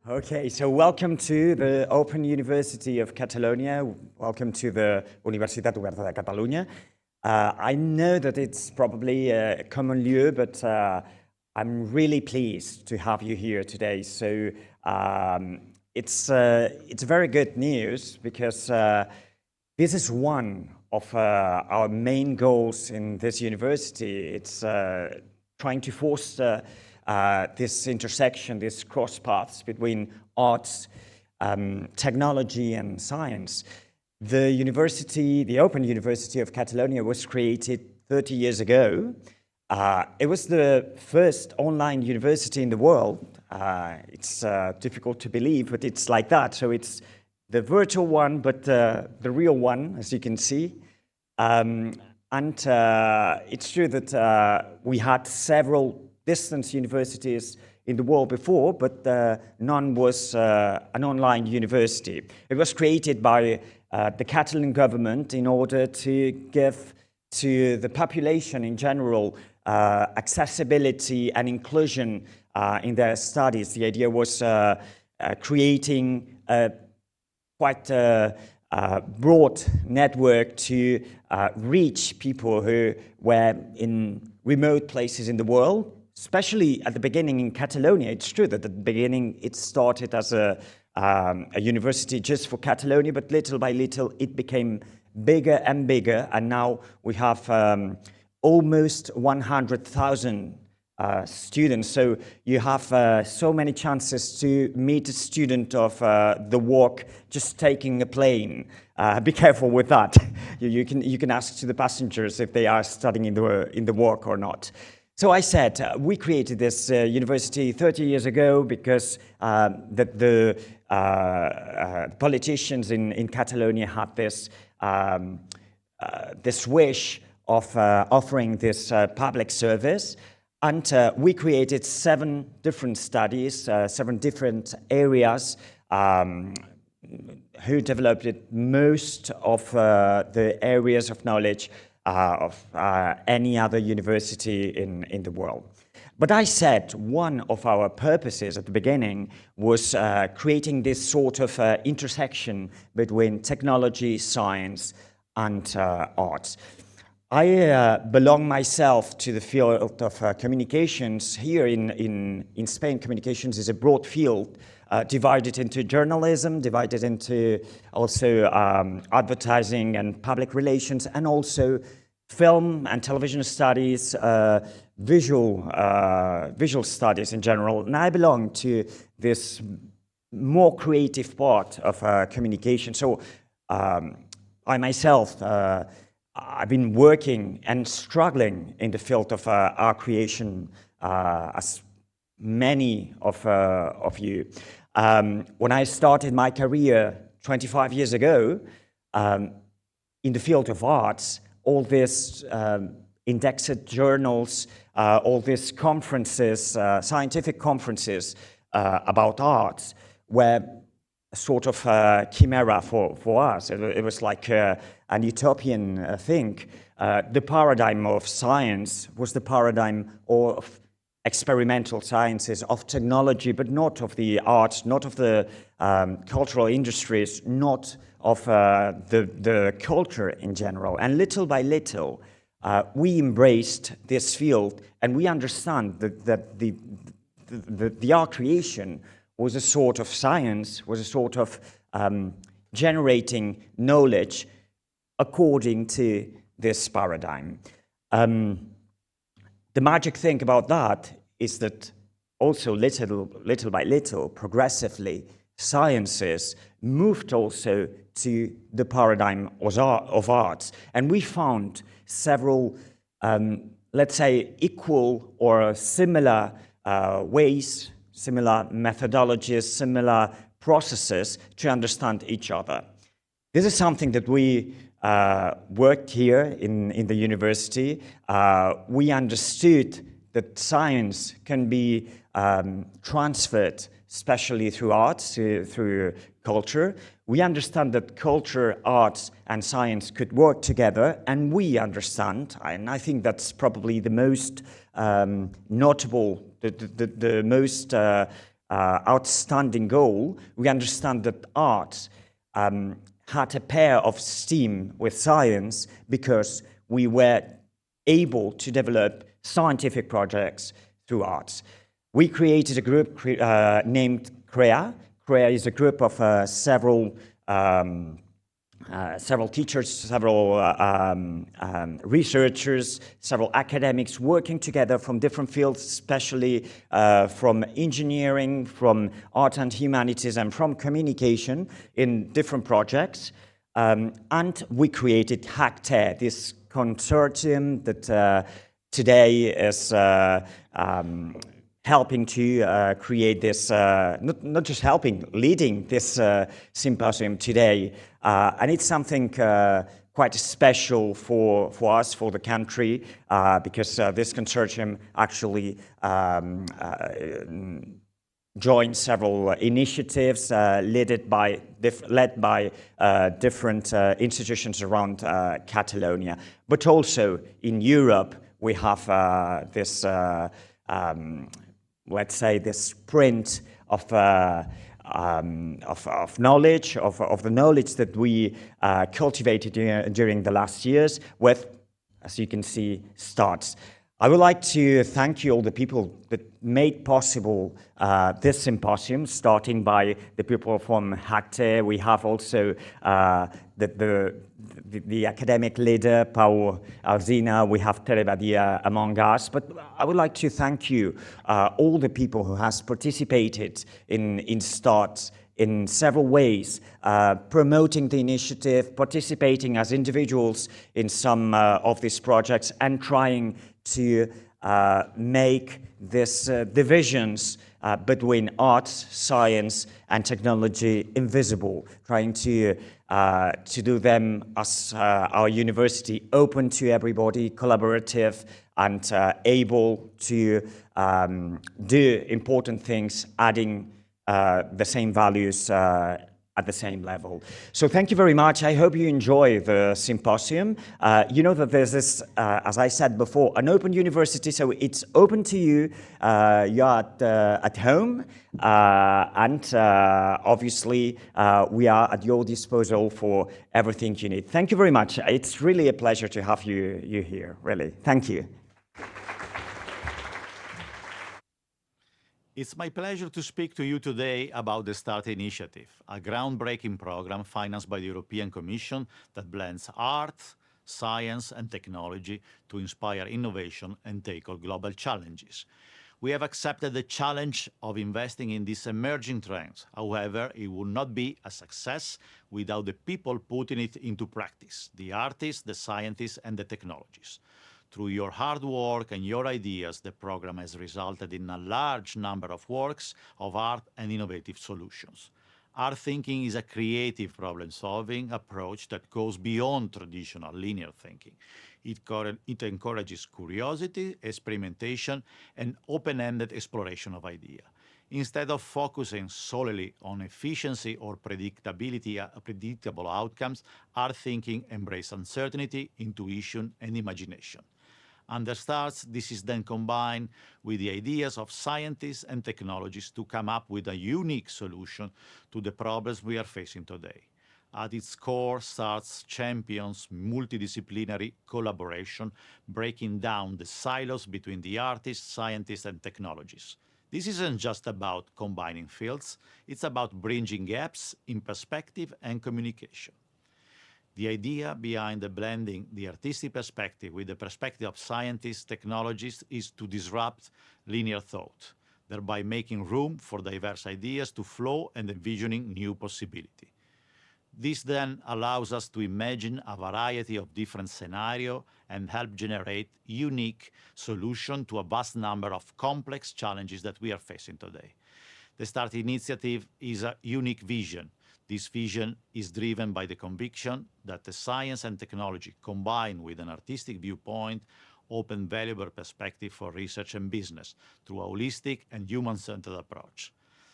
Okay, so welcome to the Open University of Catalonia. Welcome to the Universitat Oberta de Catalunya. I know that it's probably a common lieu, but I'm really pleased to have you here today. So it's very good news because this is one of our main goals in this university. It's trying to foster this intersection, this cross paths between arts, technology and science. The university, the Open University of Catalonia, was created 30 years ago. It was the first online university in the world. It's difficult to believe, but it's like that. So it's the virtual one, but the real one, as you can see. And it's true that we had several distance universities in the world before, but none was an online university. It was created by the Catalan government in order to give to the population in general accessibility and inclusion in their studies. The idea was creating a quite broad network to reach people who were in remote places in the world. Especially at the beginning in Catalonia. It's true that at the beginning it started as a university just for Catalonia, but little by little it became bigger and bigger, and now we have almost 100,000 students. So you have so many chances to meet a student of the walk just taking a plane. Be careful with that. You can ask to the passengers if they are studying in the walk or not. So I said, we created this university 30 years ago because the politicians in Catalonia had this, this wish of offering this public service. And we created 7 different studies, 7 different areas who developed most of the areas of knowledge of any other university in the world. But I said one of our purposes at the beginning was creating this sort of intersection between technology, science, and arts. I belong myself to the field of communications. Here in Spain, communications is a broad field, divided into journalism, divided into also advertising and public relations, and also film and television studies, visual studies in general. And I belong to this more creative part of communication. So I myself, I've been working and struggling in the field of art creation, as many of you. When I started my career 25 years ago in the field of arts, all these indexed journals, all these conferences, scientific conferences about arts were a sort of chimera for us. It was like an utopian thing. The paradigm of science was the paradigm of experimental sciences, of technology, but not of the arts, not of the cultural industries, not of the culture in general. And little by little, we embraced this field, and we understand that the art creation was a sort of science, was a sort of generating knowledge according to this paradigm. The magic thing about that is that also little by little, progressively, sciences moved also to the paradigm of arts. And we found several, let's say, equal or similar ways, similar methodologies, similar processes to understand each other. This is something that we worked here in the university. We understood that science can be transferred, especially through arts, through culture. We understand that culture, arts, and science could work together, and we understand, and I think that's probably the most notable, the most outstanding goal, we understand that art had a pair of steam with science because we were able to develop scientific projects through arts. We created a group named CREA. CREA is a group of several teachers, several researchers, several academics working together from different fields, especially from engineering, from art and humanities, and from communication in different projects. And we created HacTe, this consortium that today is helping to create this, not just helping, leading this symposium today. And it's something quite special for us, for the country, because this consortium actually joined several initiatives led by different institutions around Catalonia. But also in Europe, we have this let's say, the sprint of knowledge, of the knowledge that we cultivated during the last years with, as you can see, STARTS. I would like to thank you, all the people that made possible this symposium, starting by the people from HacTe. We have also the academic leader, Alsina. We have Tere Badia among us. But I would like to thank you, all the people who has participated in STARTS in several ways, promoting the initiative, participating as individuals in some of these projects, and trying to make these divisions between arts, science, and technology invisible, trying to do them as our university open to everybody, collaborative, and able to do important things, adding the same values at the same level. So thank you very much. I hope you enjoy the symposium. You know that there's this, as I said before, an open university, so it's open to you. You're at home, and obviously we are at your disposal for everything you need. Thank you very much. It's really a pleasure to have you here, really. Thank you. It's my pleasure to speak to you today about the START initiative, a groundbreaking program financed by the European Commission that blends art, science, and technology to inspire innovation and tackle global challenges. We have accepted the challenge of investing in these emerging trends. However, it would not be a success without the people putting it into practice, the artists, the scientists, and the technologists. Through your hard work and your ideas, the program has resulted in a large number of works of art and innovative solutions. Art thinking is a creative problem-solving approach that goes beyond traditional linear thinking. It encourages curiosity, experimentation, and open-ended exploration of ideas. Instead of focusing solely on efficiency or predictable outcomes, art thinking embraces uncertainty, intuition, and imagination. Under STARTS, this is then combined with the ideas of scientists and technologists to come up with a unique solution to the problems we are facing today. At its core, STARTS champions multidisciplinary collaboration, breaking down the silos between the artists, scientists, and technologists. This isn't just about combining fields, it's about bridging gaps in perspective and communication. The idea behind the blending the artistic perspective with the perspective of scientists, technologists, is to disrupt linear thought, thereby making room for diverse ideas to flow and envisioning new possibilities. This then allows us to imagine a variety of different scenarios and help generate unique solutions to a vast number of complex challenges that we are facing today. The START initiative is a unique vision. This vision is driven by the conviction that the science and technology combined with an artistic viewpoint open valuable perspective for research and business through a holistic and human-centered approach.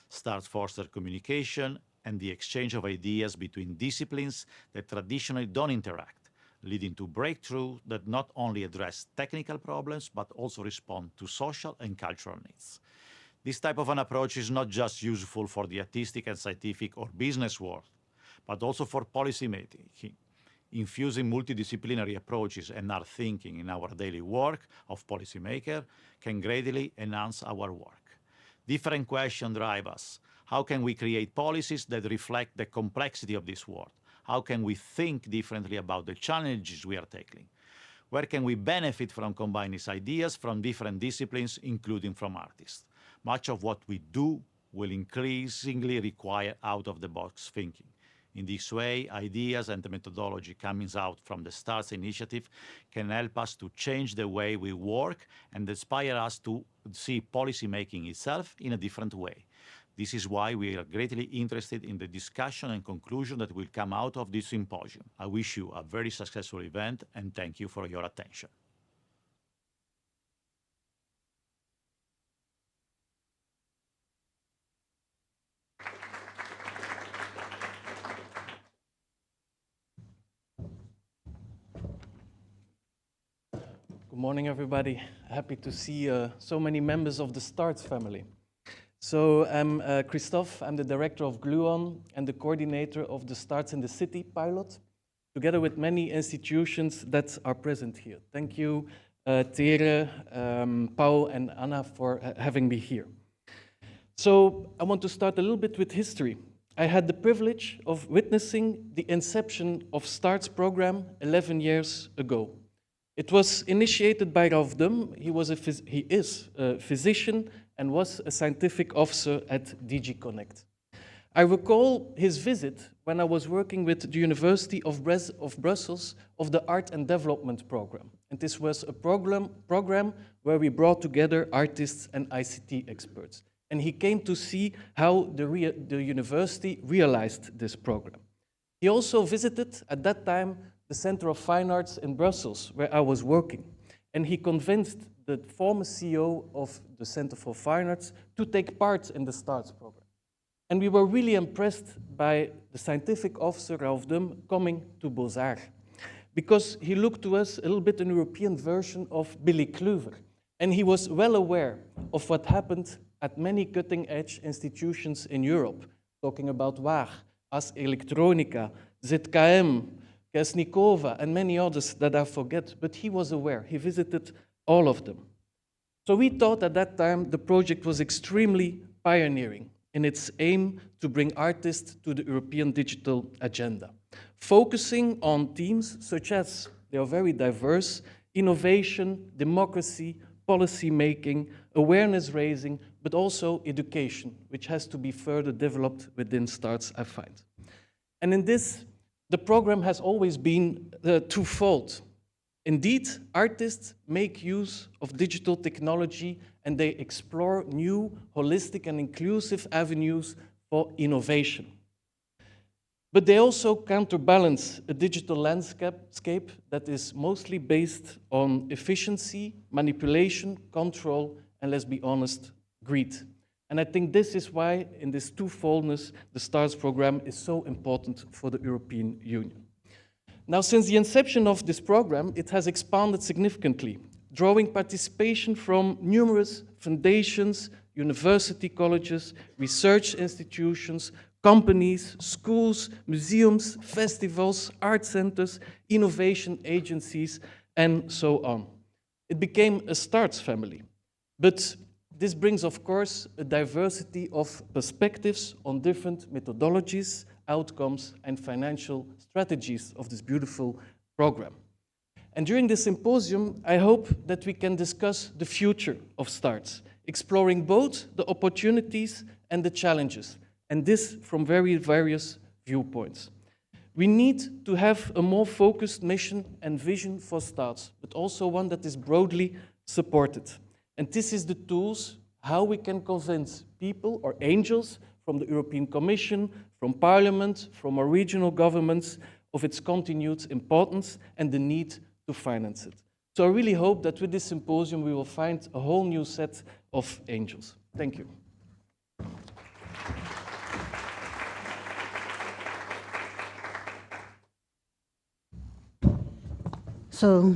START fosters communication and the exchange of ideas between disciplines that traditionally don't interact, leading to breakthroughs that not only address technical problems but also respond to social and cultural needs. This type of an approach is not just useful for the artistic and scientific or business world, but also for policy making. Infusing multidisciplinary approaches and art thinking in our daily work of policymaker can greatly enhance our work. Different questions drive us. How can we create policies that reflect the complexity of this world? How can we think differently about the challenges we are tackling? Where can we benefit from combining these ideas from different disciplines, including from artists? Much of what we do will increasingly require out-of-the-box thinking. In this way, ideas and the methodology coming out from the STARTS initiative can help us to change the way we work and inspire us to see policymaking itself in a different way. This is why we are greatly interested in the discussion and conclusion that will come out of this symposium. I wish you a very successful event and thank you for your attention. Good morning, everybody. Happy to see so many members of the STARTS family. So I'm Christophe. I'm the director of GLUON and the coordinator of the STARTS in the City pilot, together with many institutions that are present here. Thank you, Tere, Paul, and Anna for having me here. So I want to start a little bit with history. I had the privilege of witnessing the inception of STARTS program 11 years ago. It was initiated by Ralph Dum. He is a physician and was a scientific officer at DG Connect. I recall his visit when I was working with the University of Brussels of the Art and Development Program. And this was a program where we brought together artists and ICT experts. And he came to see how the university realized this program. He also visited, at that time, the Center of Fine Arts in Brussels, where I was working. And he convinced the former CEO of the Center for Fine Arts to take part in the STARTS program. And we were really impressed by the scientific officer, Ralph Dum, coming to Beaux-Arts, because he looked to us a little bit an European version of Billy Kluver. And he was well aware of what happened at many cutting-edge institutions in Europe, talking about WAG, As Electronica, ZKM, Kesnikova, and many others that I forget, but he was aware. He visited all of them. So we thought at that time the project was extremely pioneering in its aim to bring artists to the European digital agenda, focusing on themes such as, they are very diverse, innovation, democracy, policy making, awareness raising, but also education, which has to be further developed within STARTS, I find. And in this, the program has always been twofold. Indeed, artists make use of digital technology and they explore new, holistic and inclusive avenues for innovation. But they also counterbalance a digital landscape that is mostly based on efficiency, manipulation, control, and let's be honest, greed. And I think this is why, in this twofoldness, the STARTS program is so important for the European Union. Now, since the inception of this program, it has expanded significantly, drawing participation from numerous foundations, university colleges, research institutions, companies, schools, museums, festivals, art centers, innovation agencies, and so on. It became a STARTS family. But this brings, of course, a diversity of perspectives on different methodologies, outcomes, and financial strategies of this beautiful program. And during this symposium, I hope that we can discuss the future of STARTS, exploring both the opportunities and the challenges, and this from various viewpoints. We need to have a more focused mission and vision for STARTS, but also one that is broadly supported. And this is the tools, how we can convince people or angels from the European Commission, from Parliament, from our regional governments of its continued importance and the need to finance it. So I really hope that with this symposium we will find a whole new set of angels. Thank you. So,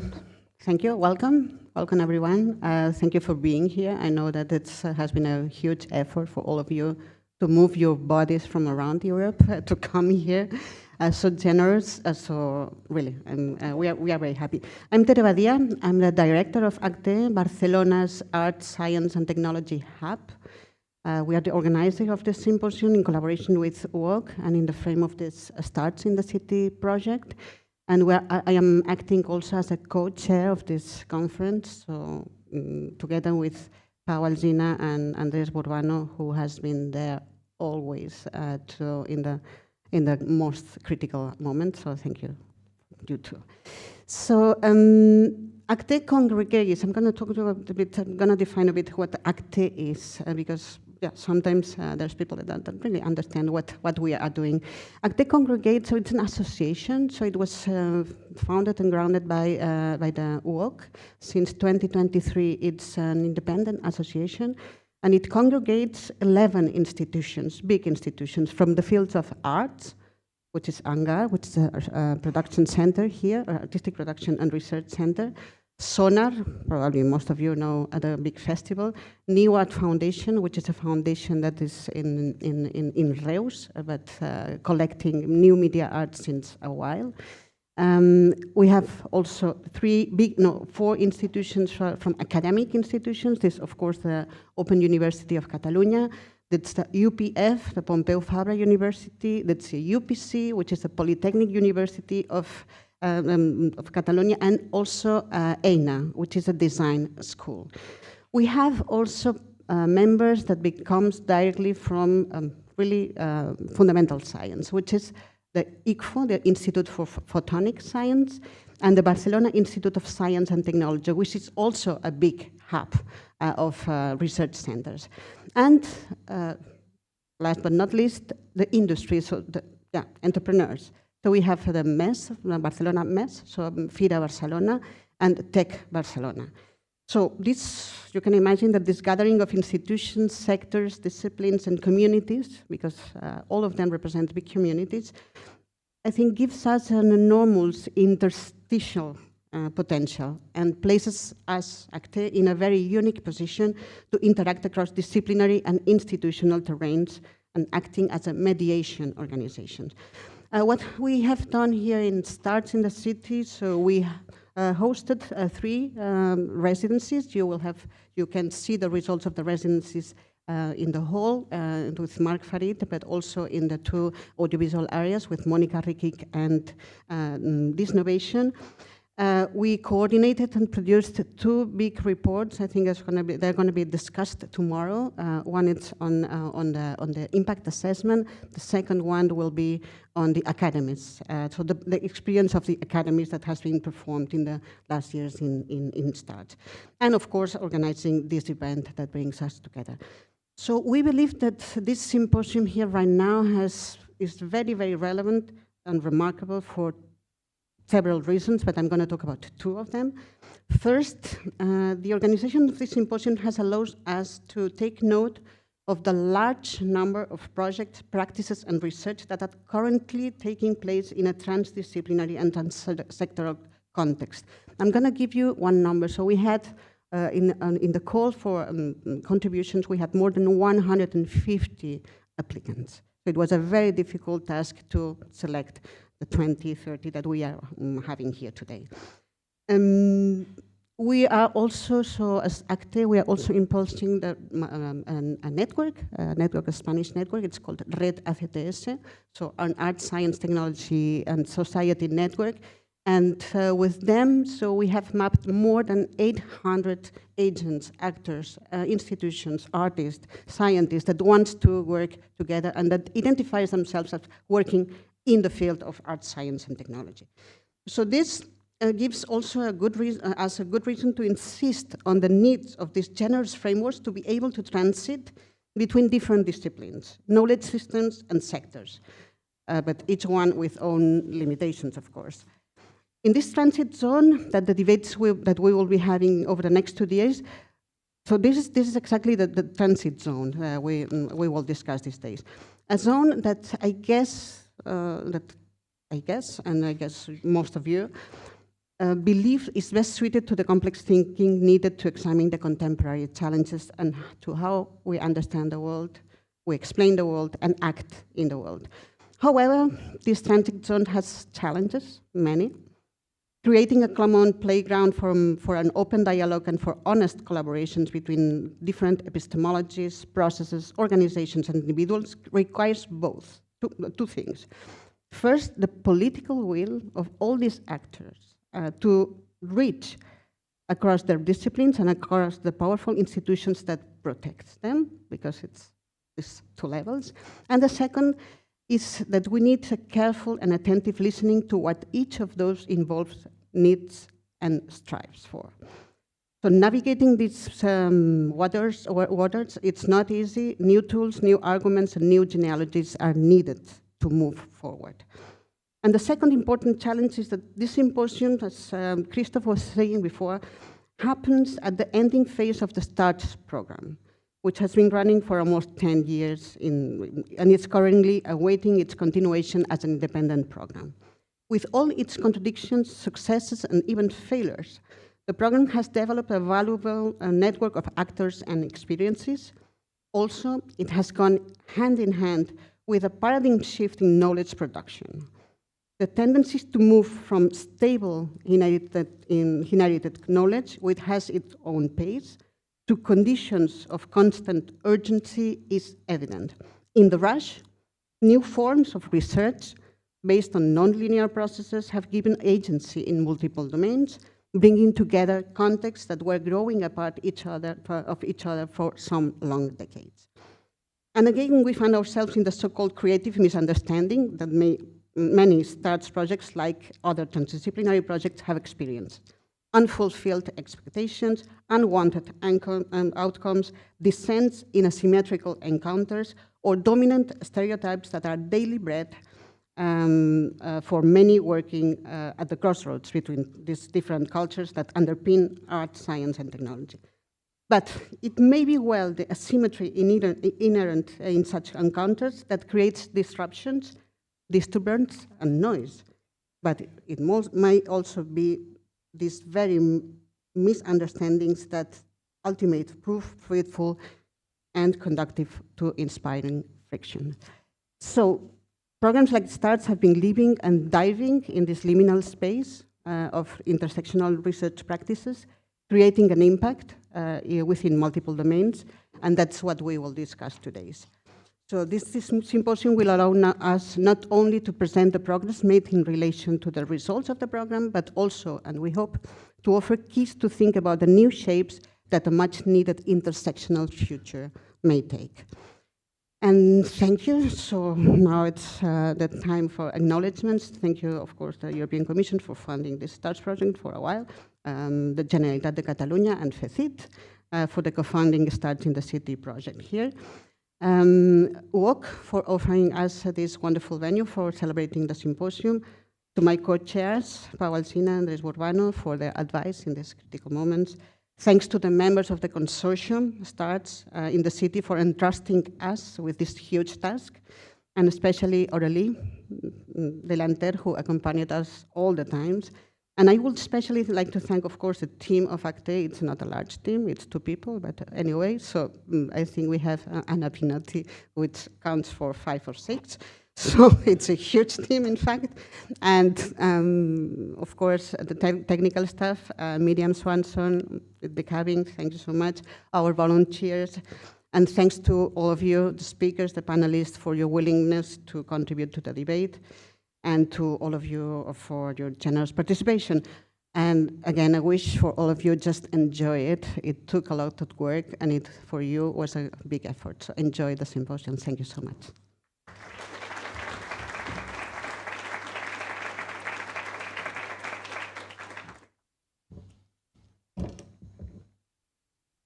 Thank you. Welcome everyone. Thank you for being here. I know that it has been a huge effort for all of you to move your bodies from around Europe to come here. So generous, so really, we are very happy. I'm Tere Badia. I'm the director of HacTe, Barcelona's Art, Science and Technology Hub. We are the organizer of this symposium in collaboration with UOC and in the frame of this Starts in the City project. And I am acting also as a co-chair of this conference, so together with Alsina and Andrés Burbano, who has been there always in the most critical moments. So thank you, you too. So HacTe congregates. I'm going to talk to you a bit. I'm going to define a bit what HacTe is, because sometimes there's people that don't really understand what we are doing. HacTe congregates, so it's an association. So it was founded and grounded by the UOC. Since 2023, it's an independent association, and it congregates 11 institutions, big institutions, from the fields of arts, which is ANGAR, which is a production center here, artistic production and research center. Sonar, probably most of you know, at a big festival. New Art Foundation, which is a foundation that is in Reus, but collecting new media art since a while. We have also four institutions from academic institutions. This, of course, the Open University of Catalunya. That's the UPF, the Pompeu Fabra University. That's the UPC, which is the Polytechnic University of Catalonia, and also EINA, which is a design school. We have also members that comes directly from really fundamental science, which is the ICFO, the Institute for Photonic Science, and the Barcelona Institute of Science and Technology, which is also a big hub of research centers. And last but not least, the industry, so entrepreneurs. So we have the MES, the Barcelona MES, so FIRA Barcelona, and Tech Barcelona. So this, you can imagine that this gathering of institutions, sectors, disciplines, and communities, because all of them represent big communities, I think gives us an enormous interstitial potential and places us, HacTe, in a very unique position to interact across disciplinary and institutional terrains and acting as a mediation organization. What we have done here in Starts in the City, so we hosted 3 residencies. You can see the results of the residencies in the hall with Mark Farid, but also in the 2 audiovisual areas with Monica Rikic and Disnovation. We coordinated and produced 2 big reports. I think they're going to be discussed tomorrow. One is on the impact assessment. The second one will be on the academies. So the experience of the academies that has been performed in the last years in START. And of course, organizing this event that brings us together. So we believe that this symposium here right now is very, very relevant and remarkable for several reasons, but I'm going to talk about 2 of them. First, the organization of this symposium has allowed us to take note of the large number of projects, practices, and research that are currently taking place in a transdisciplinary and transsectoral context. I'm going to give you one number. So we had, in the call for contributions, we had more than 150 applicants. So it was a very difficult task to select the 20, 30 that we are having here today. We are also, so as HacTe, we are also impulsing a network, a Spanish network. It's called Red ACTS, so an art, science, technology, and society network. And with them, so we have mapped more than 800 agents, actors, institutions, artists, scientists that want to work together and that identifies themselves as working in the field of art, science, and technology. So this gives also a good reason to insist on the needs of these generous frameworks to be able to transit between different disciplines, knowledge systems, and sectors, but each one with own limitations, of course. In this transit zone, that the debates that we will be having over the next 2 days, so this is exactly the transit zone we will discuss these days. A zone that I guess, and I guess most of you, belief is best suited to the complex thinking needed to examine the contemporary challenges and to how we understand the world, we explain the world, and act in the world. However, this transit zone has challenges, many. Creating a common playground for an open dialogue and for honest collaborations between different epistemologies, processes, organizations, and individuals requires both, two things. First, the political will of all these actors to reach across their disciplines and across the powerful institutions that protect them, because it's two levels. And the second is that we need a careful and attentive listening to what each of those involved needs and strives for. So navigating these waters, it's not easy. New tools, new arguments, and new genealogies are needed to move forward. And the second important challenge is that this symposium, as Christophe was saying before, happens at the ending phase of the STARTS program, which has been running for almost 10 years, and it's currently awaiting its continuation as an independent program. With all its contradictions, successes, and even failures, the program has developed a valuable network of actors and experiences. Also, it has gone hand in hand with a paradigm shift in knowledge production. The tendency to move from stable inherited knowledge, which has its own pace, to conditions of constant urgency is evident. In the rush, new forms of research based on nonlinear processes have given agency in multiple domains, bringing together contexts that were growing apart of each other for some long decades. And again, we find ourselves in the so-called creative misunderstanding that many STARTS projects, like other transdisciplinary projects, have experienced. Unfulfilled expectations, unwanted outcomes, dissents in asymmetrical encounters, or dominant stereotypes that are daily bread for many working at the crossroads between these different cultures that underpin art, science, and technology. But it may be well the asymmetry inherent in such encounters that creates disruptions, disturbance, and noise. But it might also be these very misunderstandings that ultimately prove fruitful and conducive to inspiring friction. So programs like STARTS have been living and diving in this liminal space of intersectional research practices, creating an impact within multiple domains, and that's what we will discuss today. So this symposium will allow us not only to present the progress made in relation to the results of the program, but also, and we hope, to offer keys to think about the new shapes that a much-needed intersectional future may take. And thank you. So now it's the time for acknowledgements. Thank you, of course, the European Commission for funding this STARTS project for a while, the Generalitat de Catalunya and FECIT for the co-funding STARTS in the City project here. WOC for offering us this wonderful venue for celebrating the symposium, to my co-chairs, Alsina and Andrés Burbano, for their advice in these critical moments. Thanks to the members of the consortium, STARTS, in the city for entrusting us with this huge task, and especially Aurélie Delanter, who accompanied us all the times. And I would especially like to thank, of course, the team of HacTe. It's not a large team, it's 2 people, but anyway, so I think we have Anna Pinotti, which counts for 5 or 6. So it's a huge team, in fact. And of course, the technical staff, Miriam Swanson, the cabin, thank you so much, our volunteers. And thanks to all of you, the speakers, the panelists, for your willingness to contribute to the debate, and to all of you for your generous participation. And again, I wish for all of you just enjoy it. It took a lot of work, and it for you was a big effort. So enjoy the symposium. Thank you so much.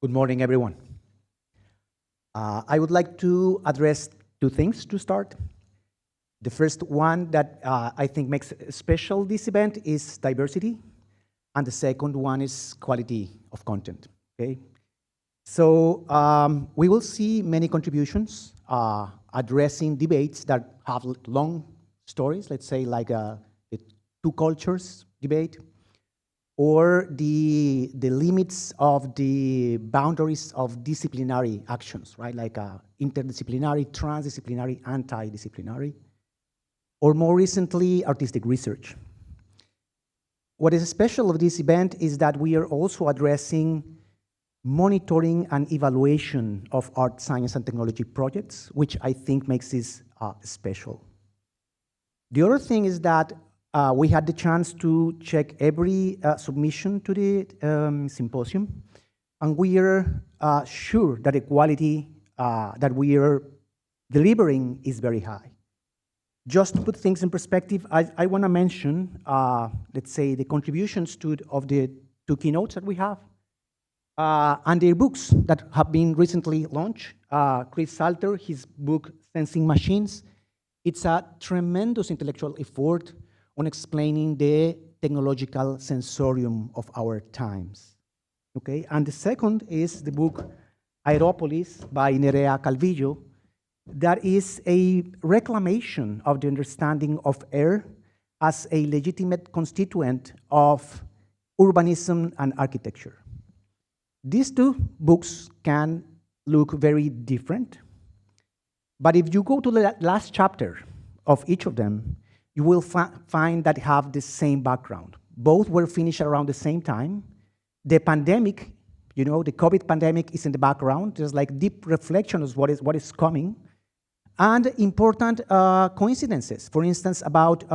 Good morning, everyone. I would like to address 2 things to start. The first one that I think makes special this event is diversity, and the second one is quality of content, okay? So we will see many contributions addressing debates that have long stories, let's say like the 2 cultures debate, or the limits of the boundaries of disciplinary actions, right? Like interdisciplinary, transdisciplinary, anti-disciplinary, or more recently, artistic research. What is special of this event is that we are also addressing monitoring and evaluation of art, science, and technology projects, which I think makes this special. The other thing is that we had the chance to check every submission to the symposium, and we are sure that the quality that we are delivering is very high. Just to put things in perspective, I want to mention, let's say, the contributions of the two keynotes that we have, and their books that have been recently launched. Chris Salter, his book, Sensing Machines, it's a tremendous intellectual effort on explaining the technological sensorium of our times, okay? And the second is the book Aeropolis by Nerea Calvillo, that is a reclamation of the understanding of air as a legitimate constituent of urbanism and architecture. These two books can look very different, but if you go to the last chapter of each of them, you will find that have the same background. Both were finished around the same time. The pandemic, you know, the COVID pandemic is in the background. There's like deep reflection of what is coming, and important coincidences, for instance, about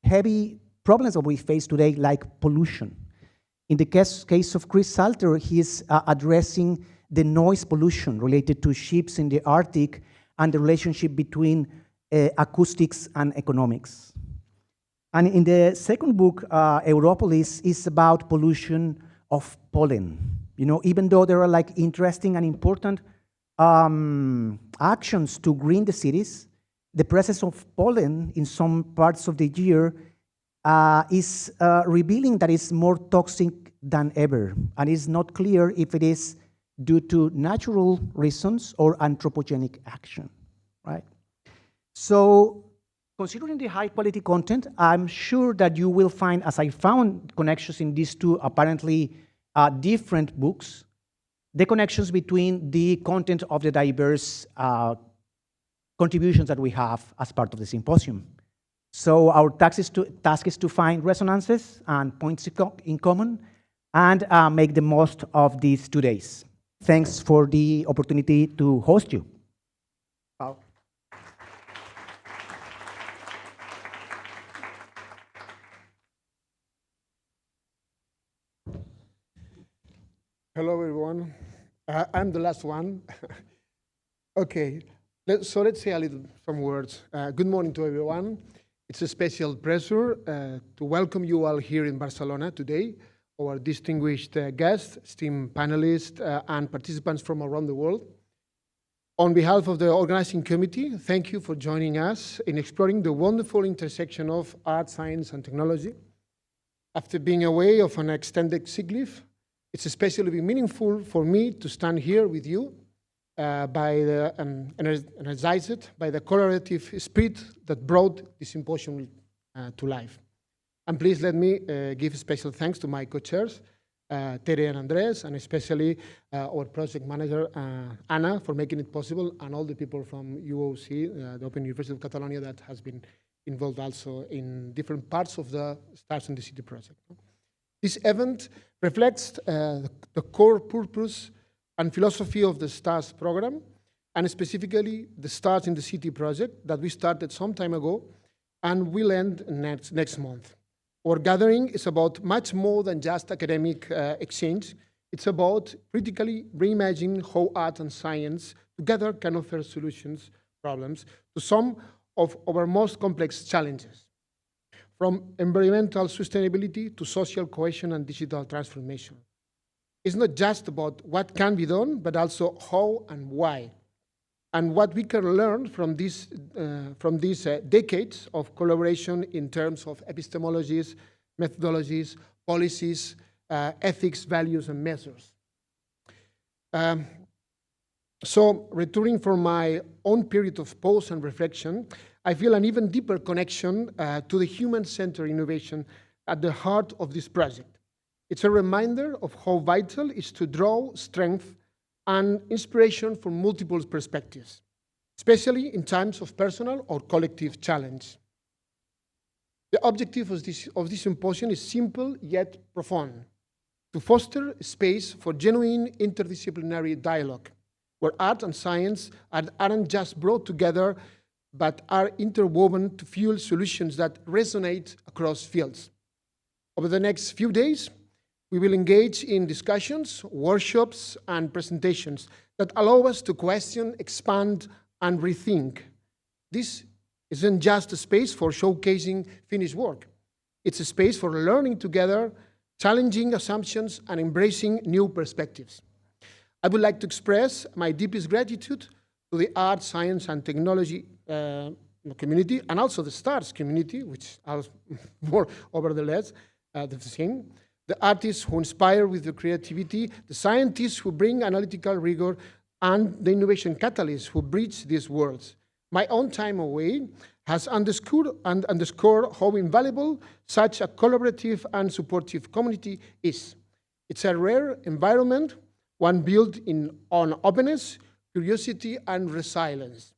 heavy problems that we face today, like pollution. In the case of Chris Salter, he is addressing the noise pollution related to ships in the Arctic and the relationship between acoustics and economics. And in the second book, Aeropolis, is about pollution of pollen. You know, even though there are like interesting and important actions to green the cities, the presence of pollen in some parts of the year is revealing that it's more toxic than ever, and it's not clear if it is due to natural reasons or anthropogenic action, right? So, considering the high quality content, I'm sure that you will find, as I found connections in these two apparently different books, the connections between the content of the diverse contributions that we have as part of the symposium. So our task is to find resonances and points in common and make the most of these 2 days. Thanks for the opportunity to host you. Wow. Hello, everyone. I'm the last one. Okay, let's say some words. Good morning to everyone. It's a special pleasure to welcome you all here in Barcelona today, our distinguished guests, esteemed panelists, and participants from around the world. On behalf of the organizing committee, thank you for joining us in exploring the wonderful intersection of art, science, and technology. After being away of an extended sick leave, it's especially meaningful for me to stand here with you energized by the collaborative spirit that brought the symposium to life. And please let me give special thanks to my co-chairs, Tere and Andrés, and especially our project manager, Anna, for making it possible, and all the people from UOC, the Open University of Catalonia, that has been involved also in different parts of the Stars in the City project. This event reflects the core purpose and philosophy of the STARS program, and specifically the Stars in the City project that we started some time ago and will end next month. Our gathering is about much more than just academic exchange. It's about critically reimagining how art and science together can offer solutions, problems, to some of our most complex challenges, from environmental sustainability to social cohesion and digital transformation. It's not just about what can be done, but also how and why, and what we can learn from these decades of collaboration in terms of epistemologies, methodologies, policies, ethics, values, and measures. So, returning from my own period of pause and reflection, I feel an even deeper connection to the human-centered innovation at the heart of this project. It's a reminder of how vital it is to draw strength and inspiration from multiple perspectives, especially in times of personal or collective challenge. The objective of this symposium is simple yet profound: to foster a space for genuine interdisciplinary dialogue, where art and science aren't just brought together, but are interwoven to fuel solutions that resonate across fields. Over the next few days, we will engage in discussions, workshops, and presentations that allow us to question, expand, and rethink. This isn't just a space for showcasing finished work. It's a space for learning together, challenging assumptions, and embracing new perspectives. I would like to express my deepest gratitude to the art, science, and technology community, and also the STARTS community, which are more over the same. The artists who inspire with their creativity, the scientists who bring analytical rigor, and the innovation catalysts who bridge these worlds. My own time away has underscored how invaluable such a collaborative and supportive community is. It's a rare environment, one built on openness, curiosity, and resilience.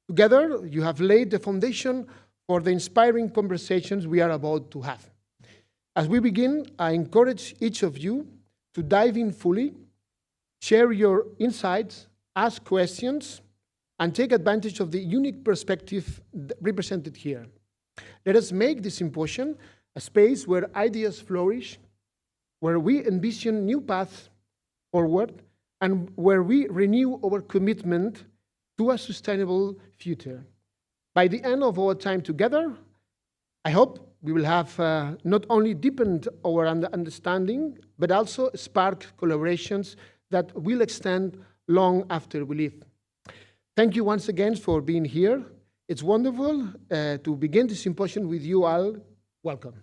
Together, you have laid the foundation for the inspiring conversations we are about to have. As we begin, I encourage each of you to dive in fully, share your insights, ask questions, and take advantage of the unique perspective represented here. Let us make this symposium a space where ideas flourish, where we envision new paths forward, and where we renew our commitment to a sustainable future. By the end of our time together, I hope we will have not only deepened our understanding, but also sparked collaborations that will extend long after we leave. Thank you once again for being here. It's wonderful to begin the symposium with you all. Welcome.